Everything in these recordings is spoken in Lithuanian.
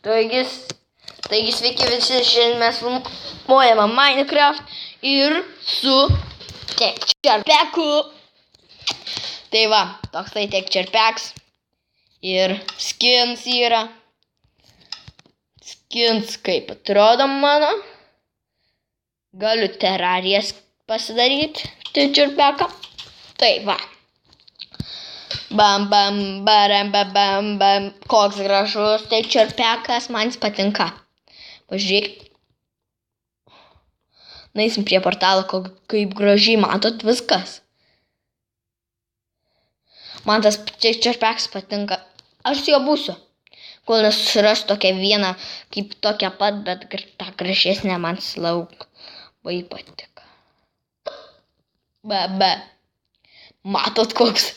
Taigi sveiki visi, šiandien mes filmuojame Minecraft ir su Texture Packu. Tai va, toks tai Texture Packs ir skins yra. Skins kaip atrodo mano. Galiu terarijas pasidaryti Texture Packą. Tai va. Bam, bam, baram, bam, bam, bam. Koks gražus Texture Packas, man jis patinka. Pažiūrėk. Nueisim prie portalo, kaip gražiai matot viskas. Man tas Texture Packs patinka. Aš su juo būsiu. Kol nesusirasiu tokią vieną, kaip tokią pat, bet tą gražesnę man labai patika. Be. Matot koks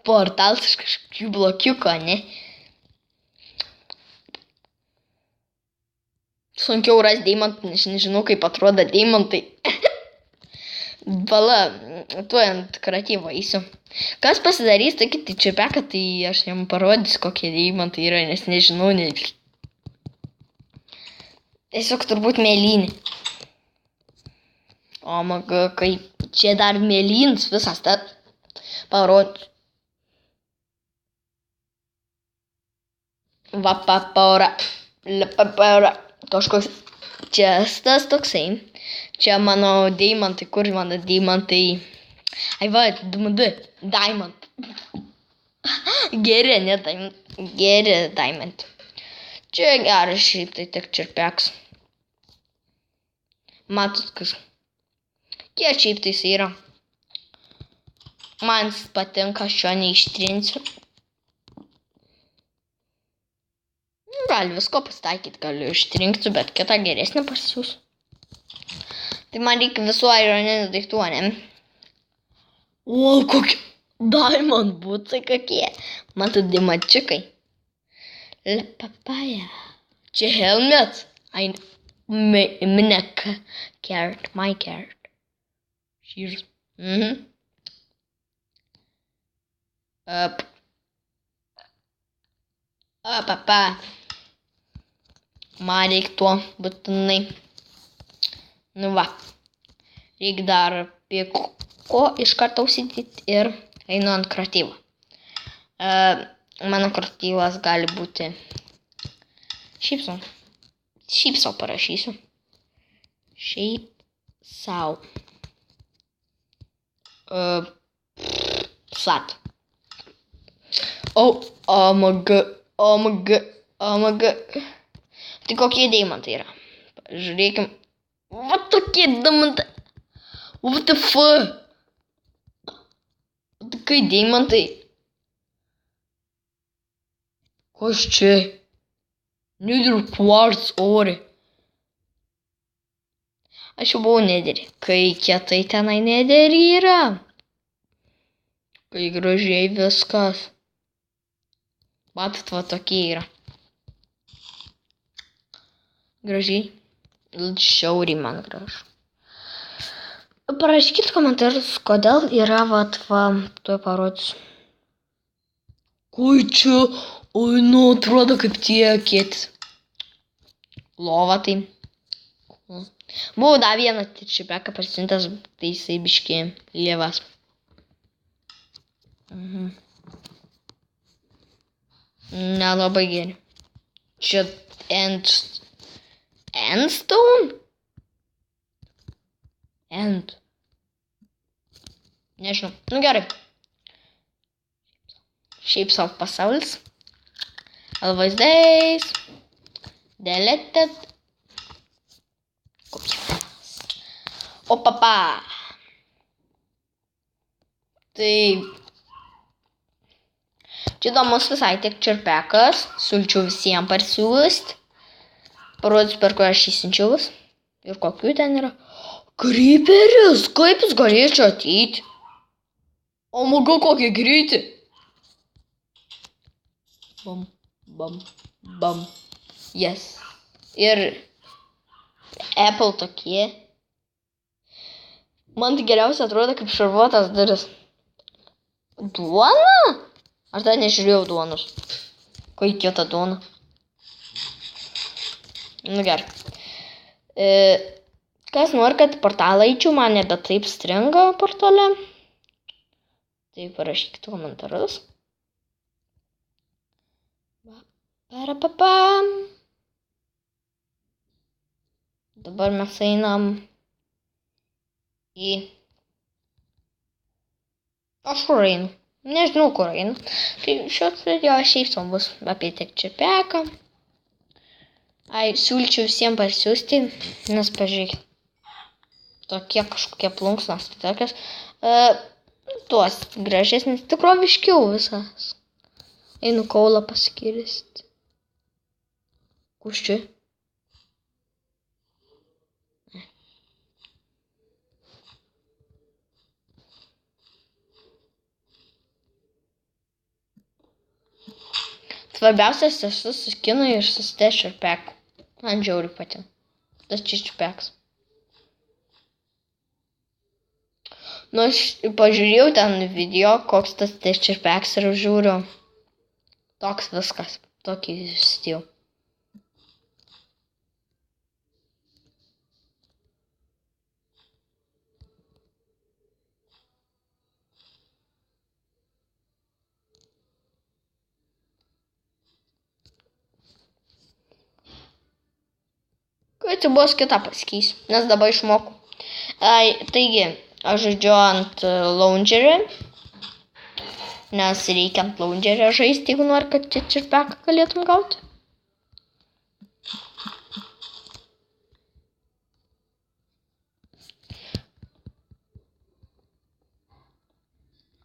portalas iš kažkokių blokiuko, ne? Sunkiau rasti deimantų, nes nežinau, kaip atrodo deimantai. Bala, tuoj ant kreatyvo eisiu. Kas pasidarys tokį Texture Packą, tai aš jam parodysiu, kokie deimantai yra, nes nežinau netgi. Tiesiog turbūt mėlynį. O maga, kaip čia dar mėlyns visas, tad parodysiu. Va, papaura. Kažkoks čestas toksai. Čia mano deimantai. Kur mano deimantai? Ai va, diamond. Geri, ne diamond. Geri diamond. Čia geras šiaip tai Texture Packs. Matot, kas. Kiek šiaip tai yra. Man patinka, šio neištrinsiu. Gali visko pasitaikyti, galiu ištrinkti, bet kitą geresnį pasiūsiu. Tai man reikia visų ironinių daiktų, ne? O, kokie diamond bootsai kokie. Matot, diamančiukai. Papaja. Čia helmet. My carrot. Cheers. Papa. Man reikia tuo būtinai. Nu va. Reikia dar ko iš karto užsidėti ir einu ant kreatyvo. Mano kreatyvas gali būti šiaip sau parašysiu. Šiaip sau. Sat. Omg. Tai kokie deimantai yra? Žiūrėkim. Va tokie deimantai. What the fuck? Tai deimantai. Kas čia? Nether quartz ore. Aš jau buvau nederį. Kai kietai tenai nederį yra. Kai gražiai viskas. Matot, va tokie yra. Gražiai. Šiauriai man gražu. Parašykit komentarus, kodėl yra, va, tuoj parodysiu. Kai čia, oi, nu, atrodo kaip tie kietis. Lova, tai. Buvau dar vieną Texture Packą pasiuntęs, tai jisai biškį lievas. Nelabai geri. Čia endstone? Nežinau. Nu gerai. Šiaip savo pasaulis. Vaizdais. Deleted. Kopijavimas. O papa. Tai. Čia įdomus visai Texture Packas. Siūlyčiau visiems parsiųsti. Parodysiu, per kur aš įsiunčiau. Ir kokių ten yra. Creeperis! Kaip jis galėjo čia ateiti? O maga kokie greiti. Bam. Yes. Ir Apple tokie. Man tai geriausia atrodo kaip šarvuotas duris. Duona? Aš dar nežiūrėjau duonos. Kokia ta duona. Nu gerai. Kas nori, kad į portalą eičiau, man nebe taip stringa portale. Tai parašykite komentarus. Parapapam. Dabar mes einam į... Aš kur einu? Nežinau, kur einu. Tai šios video šiaip sau bus apie Tekčerpeką. Siūlyčiau visiems pasiųsti, nes pažiūrėkit. Tokie kažkokie plunksnos, tai tokios. Tuos gražesnis, tikroviškiau visas. Einu kaulą pasikirsti. Kuščiui. Svarbiausias esu su skinu ir su Tekčerpeku. Man žiauriai patinka. Tas Tekčerpekas. Nu, aš pažiūrėjau ten video, koks tas Tekčerpekas ir žiūriu. Toks viskas. Tokį stil. Kai atsibos kitą pasikeisiu, nes dabar išmokau. Taigi, aš žaidžiu ant launcherio, nes reikia ant launcherio žaisti, jeigu nori, kad Tekčerpeką galėtum gauti.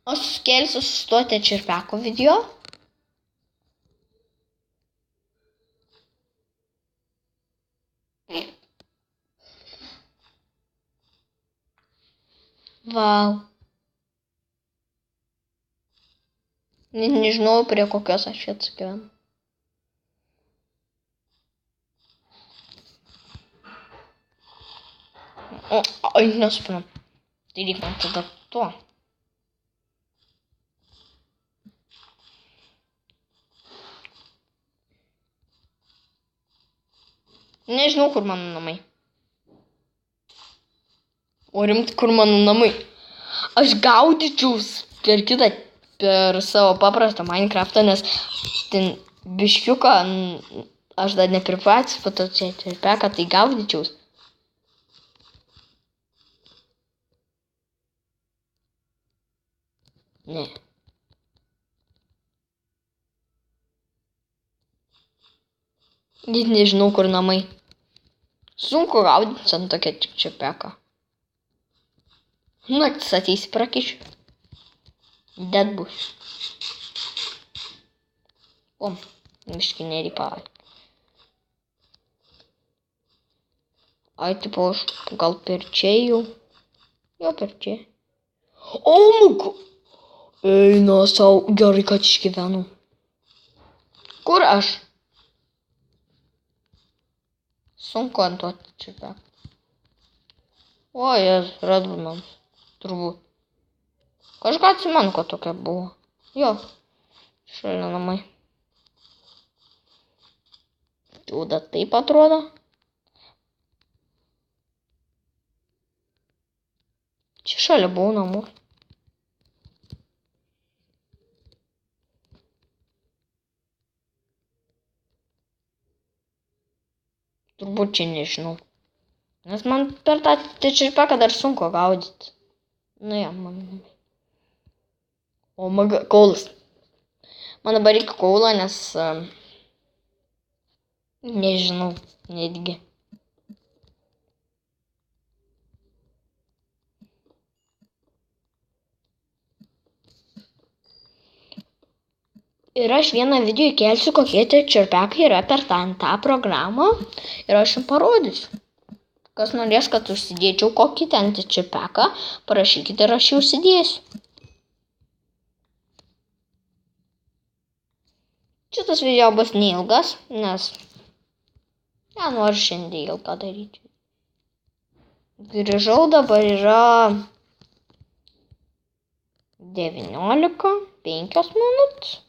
Aš suskelsiu su tuo Tekčerpeko video. Vau. Nežinau, prie kokios aš vietos gyvenu. Ai, nesuprantu. Tai reik man tada to. Nežinau, kur mano namai. O rimtai, kur mano namai? Aš gaudyčiaus per savo paprastą Minecraftą, nes ten biškiuką aš dar nepripratęs, po to Tekčerpeką, tai gaudyčiaus. Ne. Net nežinau, kur namai. Sunku gaudytis ant tokia Tekčerpeką. Naktis ateisi prakišiu. Dead bus. O, biškį nereikia. Ai, tipo, aš gal per čia jau. Jo, per čia. O, muku. Eina sau, gerai, kad išgyvenu. Kur aš? Sunku ant to Tekčerpeko. O, jas, Redwoodams. Turbūt. Kažką atsimenu, kad tokia buvo. Jo. Šalia namai. Tada taip atrodo. Čia šalia buvo namų. Turbūt čia nežinau. Nes man per tą Tekčerpeką dar sunku gaudyti. Nu ja, man. O, kaulas. Man dabar reikia kaulą, nes... nežinau, netgi. Ir aš vieną video įkelsiu, kokie Tekčerpekai yra per tą programą. Ir aš jums parodysiu. Kas norės, kad užsidėčiau kokį ten Tekčerpeką, parašykite ir aš jį užsidėsiu. Šitas video bus neilgas, nes nenoriu šiandien ilgą daryti. Grįžau, dabar yra 19:05 minutės.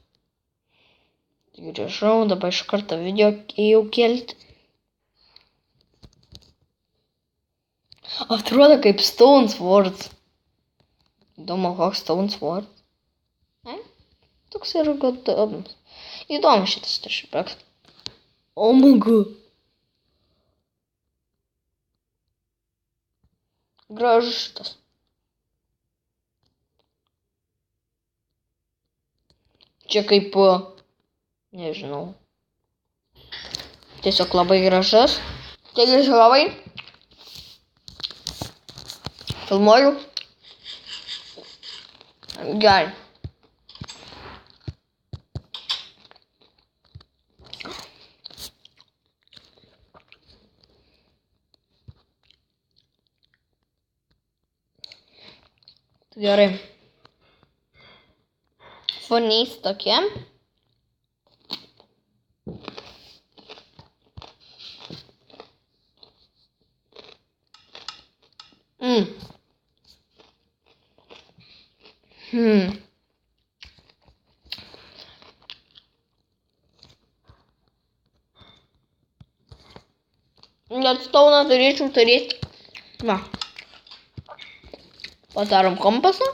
Grįžau, dabar iš karto video jau kelti. Atrodo kaip Stone Swords. Įdomu, koks Stone Swords. Ai, toks yra įdomus. Įdomus šitas trišipekas. Oh my god. Gražus šitas. Čia kaip, nežinau. Tiesiog labai gražus. Taigi žiūrovai. Filmuoju. Gerai. Gerai. Fonys tokie. Net stauną turėčiau turėti. Va. Padarom kompasą.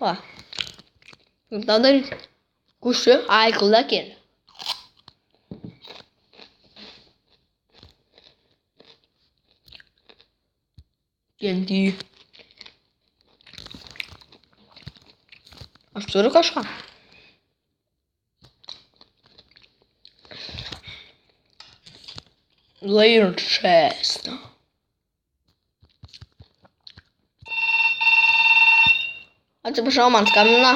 Va. Kaip tą daryti? Kuši? Ai, kulakėlė. TNT. Aš turiu kažką. Layer chest. Atsiprašau, man skambina.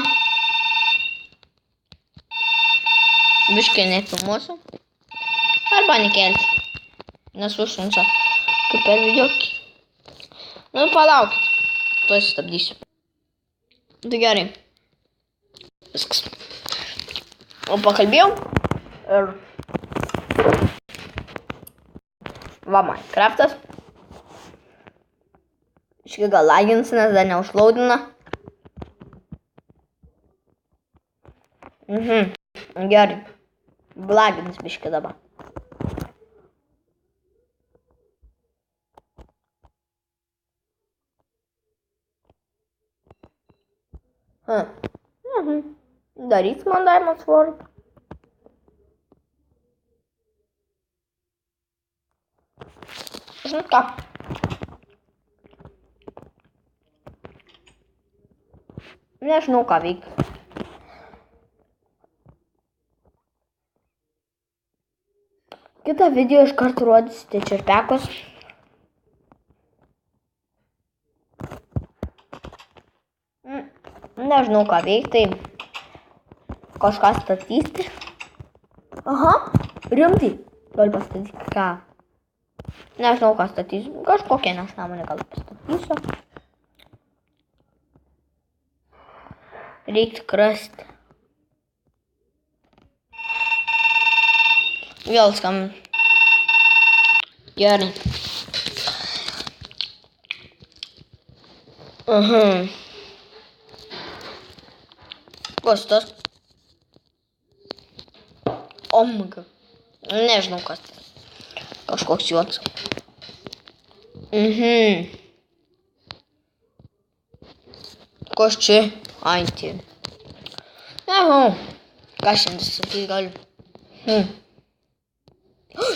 Biškai nefilmuosiu. Arba nekelti. Nes užsunčia. Kaip per video. Nu, palaukit. Tuoj stabdysiu. Tai gerai. Viskas. O pakalbėjau. Ir... Va, Minecraftas. Iškai gal lagins, nes dar neužlaudina. Gerai. Lagins biškai dabar. Darys man Diamond Sword. Žinot ką? Nežinau ką veikti. Kitą video iš karto rodysite čerpekus. Nežinau ką veikti. Kažką statyti. Aha, rimtai. Gali pastatyti ką? Nežinau ką statysiu. Kažkokią nesąmonę gal pastatysiu. Reiktų krasti. Vėl skambina. Gerai. Kas tas? Omega. Nežinau kas tas. Kažkoks juodas. Kas čia? Antį. Nežinau. Ką šiandien sakyti galiu?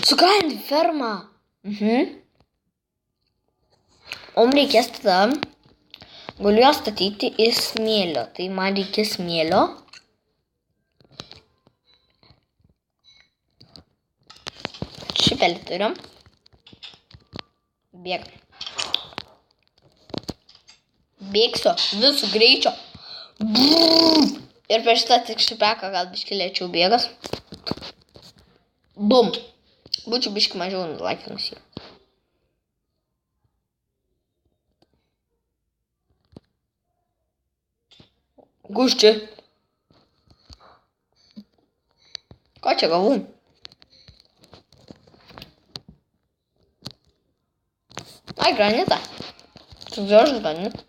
Sugalinti fermą. Om reikės tada. Galiu ją statyti iš smėlio. Tai man reikės smėlio. Šipelį turim. Bėg. Bėgsiu visų greičio. Ir prieš tą tik šipeką gal biškį lėčiau bėgas. Bum. Būčiau biškį mažiau nulaikinus jį. Kus čia? Ką čia gavau? Ai, granitą. Toks gražus granitas.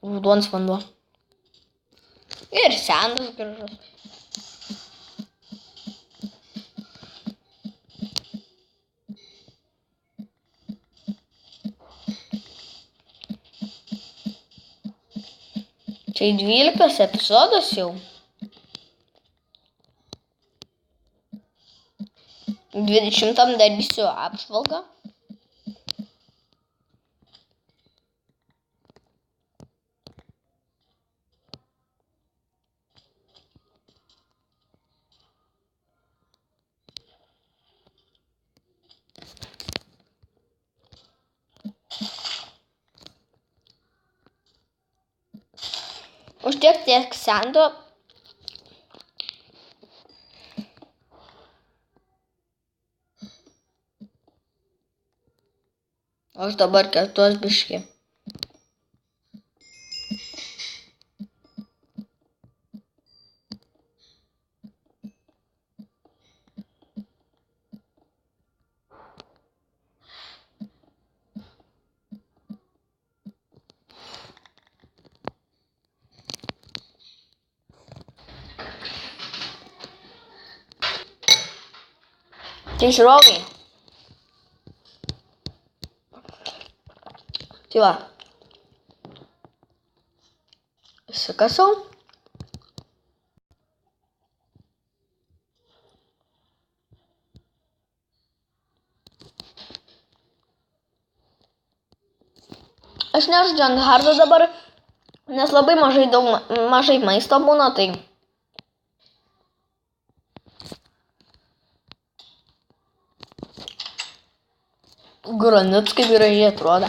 Raudonas vanduo. Ir senas gražus. Čia 12 epizodas jau. 20 darysiu apžvalgą. Už tiek sendo. Aš dabar kertuos biškį. Tai žiūrovai. Tai va. Įsikasau. Aš nežaidžiu ant hardo dabar, nes labai mažai maisto būna, tai... Granits kaip gražiai atrodo.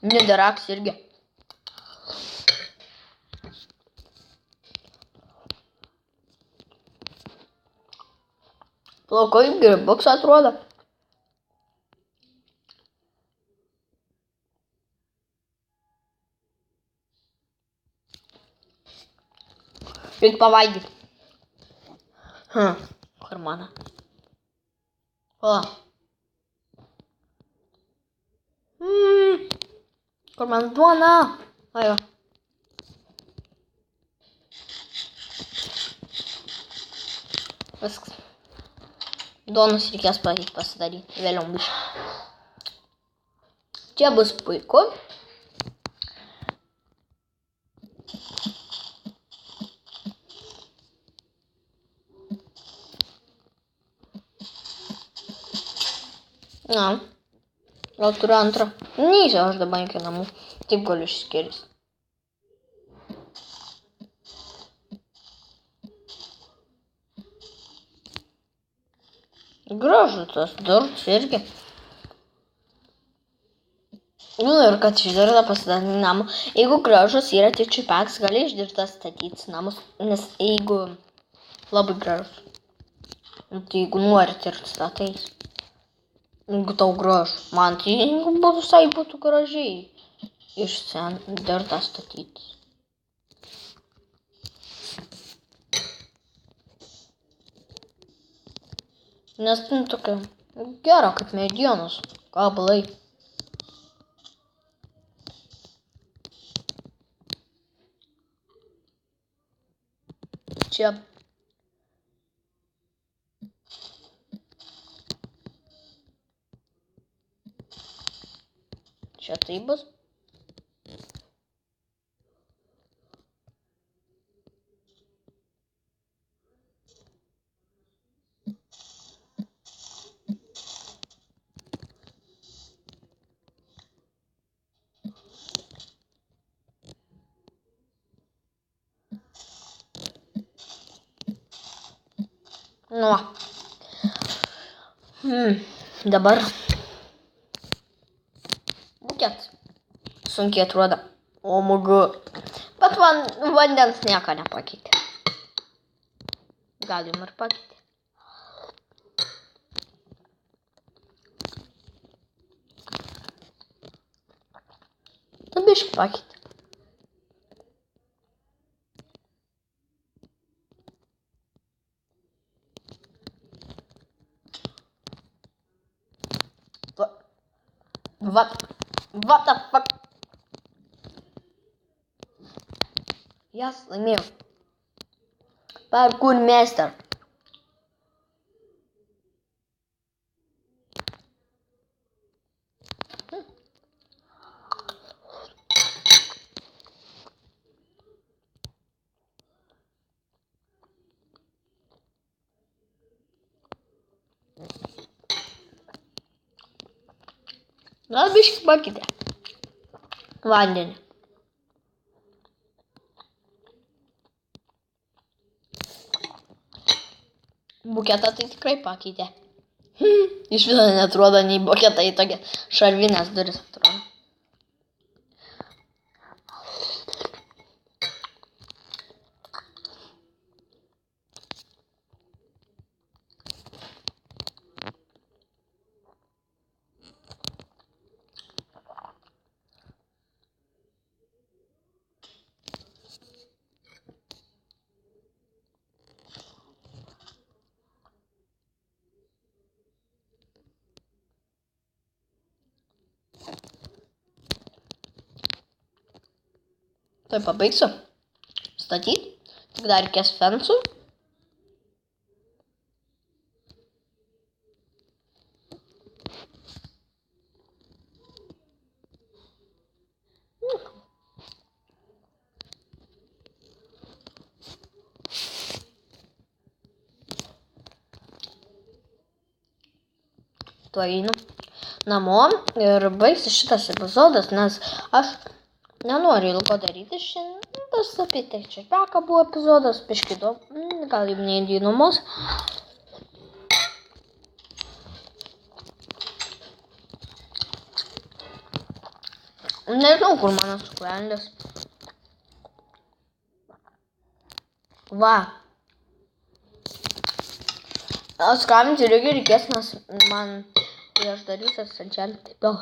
Netherrack irgi. Plaukai Gearbox atrodo. Reik pavalgyti. Kur mano? O. Kur man duona? Ajo. Viskas. Duonos reikės pasidaryti vėliau biškį. Čia bus puiku. Na. Gal turiu antrą. Neįsiu aš dabar iki namų. Taip galiu išskirti. Gražu tas durtas irgi. Nu ir kad išdirta pasidaryti namą. Jeigu gražus yra tik čiupeks, gali išdirta statyti namus. Nes jeigu labai gražus. Tai jeigu norit ir statais. Jeigu tau gražu. Man tai jeigu visai būtų gražiai išdirta statyti. Nes tai tokia gera kaip medienos gabalai. Čia. Čia tai bus. Nu. Dabar. Būkėt. Sunkiai atrodo. O mugu. Bet vandens nieko nepakeitė. Gal jum ir pakeitė. Nu, biškį pakeitė. What the fuck? Jas, laimėjau. Parkour meister. Gal biškį pakitė vandenį. Buketą tai tikrai pakeitė. Iš viso neatrodo nei buketą, į tokią šarvinės duris atrodo. Tai pabaigsiu statyti, tik dar reikės fensų. Tuo einu namo ir baigsis šitas epizodas, nes aš nenoriu ilgo daryti šiandien. Tas apie tai čerpiaką buvo epizodas, biškį daug, gal jau neįdomus. Nežinau, kur mano skrandis. Va. Skambinti irgi reikės, nes man kai aš darysiu senčialį taip jau.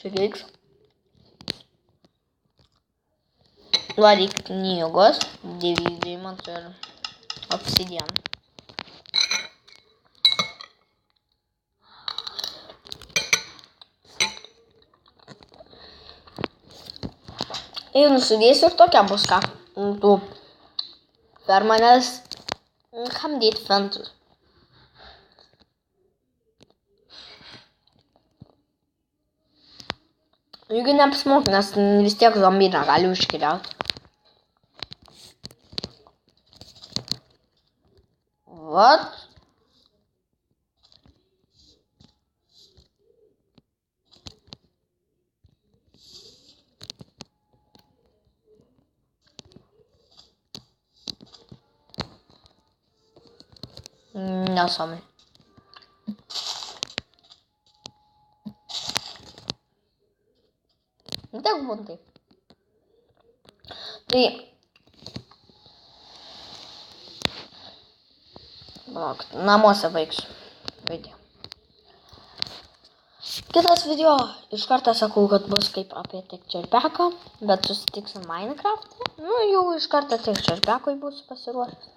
Čia reiks. Va, reikia knygos, DVD man ir obsidian. Jeigu nusudėsiu ir tokia bus ką. Tu per manęs kam dėti fentus. Jeigu neapsmok, nes vis tiek zombiai negali užkeliauti. Vat. Nesąmonė. Так buntai. Tai namuose baigsiu video. Kitas video iš karto sakau, kad bus kaip apie tik čerpiaką, bet susitiksim Minecraft'e. Nu, jau iš karto tik čerpiakui bus pasiruošęs.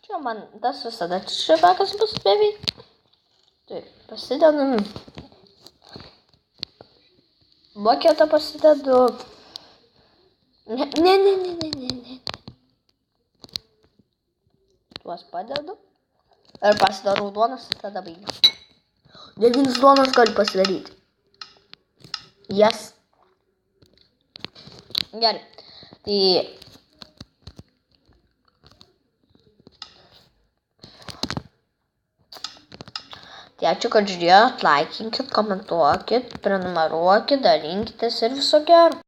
Čia man tas visada čerpiakas bus beveik. Tai pasidedam. Boketą pasidedu. Ne. Tuos padedu. Ir pasidarau duonas, tada baigiu. 9 duonas galiu pasidaryti. Yes. Gerai. Tai ačiū, kad žiūrėjot, laikinkit, komentuokit, prenumeruokit, dalinkitės ir viso gero.